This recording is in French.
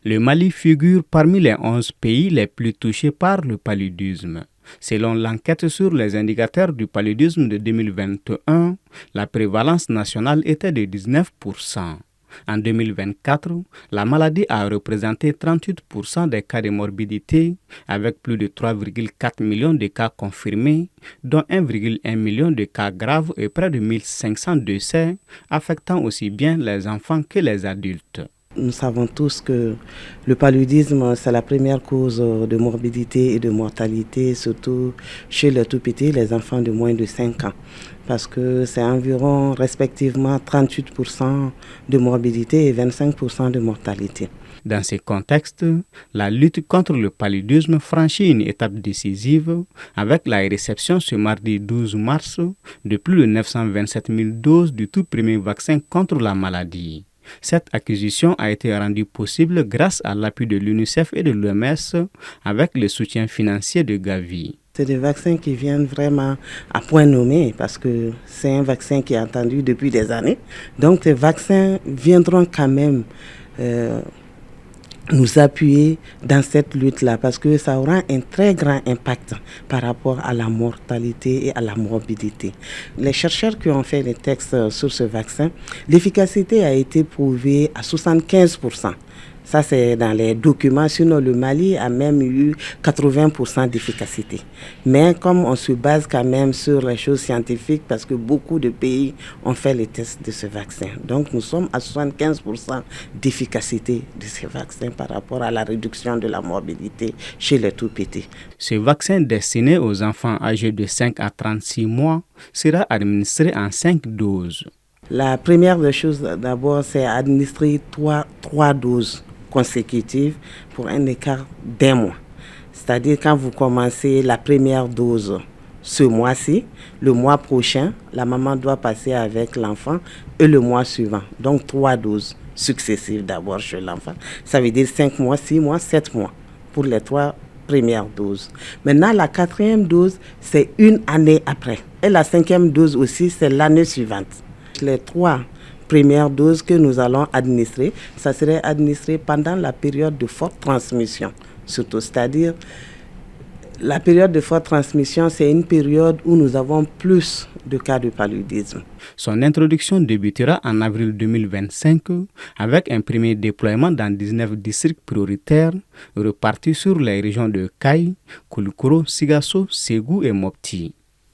Le Mali figure parmi les 11 pays les plus touchés par le paludisme. Selon l'enquête sur les indicateurs du paludisme de 2021, la prévalence nationale était de 19%. En 2024, la maladie a représenté 38% des cas de morbidité, avec plus de 3,4 millions de cas confirmés, dont 1,1 million de cas graves et près de 1500 décès, affectant aussi bien les enfants que les adultes. Nous savons tous que le paludisme, c'est la première cause de morbidité et de mortalité, surtout chez les tout-petits, les enfants de moins de 5 ans. Parce que c'est environ respectivement 38% de morbidité et 25% de mortalité. Dans ce contexte, la lutte contre le paludisme franchit une étape décisive avec la réception ce mardi 12 mars de plus de 927 000 doses du tout premier vaccin contre la maladie. Cette acquisition a été rendue possible grâce à l'appui de l'UNICEF et de l'OMS avec le soutien financier de Gavi. C'est des vaccins qui viennent vraiment à point nommé parce que c'est un vaccin qui est attendu depuis des années. Donc ces vaccins viendront quand même nous appuyer dans cette lutte-là parce que ça aura un très grand impact par rapport à la mortalité et à la morbidité. Les chercheurs qui ont fait les textes sur ce vaccin, l'efficacité a été prouvée à 75%. Ça, c'est dans les documents. Sinon, le Mali a même eu 80% d'efficacité. Mais comme on se base quand même sur les choses scientifiques, parce que beaucoup de pays ont fait les tests de ce vaccin. Donc, nous sommes à 75% d'efficacité de ce vaccin par rapport à la réduction de la morbidité chez les tout-petits. Ce vaccin destiné aux enfants âgés de 5 à 36 mois sera administré en 5 doses. La première des choses, d'abord, c'est administrer 3 doses consécutives pour un écart d'1 mois. C'est-à-dire quand vous commencez la première dose ce mois-ci, le mois prochain, la maman doit passer avec l'enfant et le mois suivant. Donc 3 doses successives d'abord chez l'enfant. Ça veut dire 5 mois, 6 mois, 7 mois pour les 3 premières doses. Maintenant, la 4e dose, c'est 1 année après. Et la 5e dose aussi, c'est l'année suivante. Les 3 premières doses que nous allons administrer, ça serait administré pendant la période de forte transmission, surtout, c'est-à-dire la période de forte transmission, c'est une période où nous avons plus de cas de paludisme. Son introduction débutera en avril 2025 avec un premier déploiement dans 19 districts prioritaires repartis sur les régions de Kaï, Koulikoro, Sigasso, Ségou et Mopti.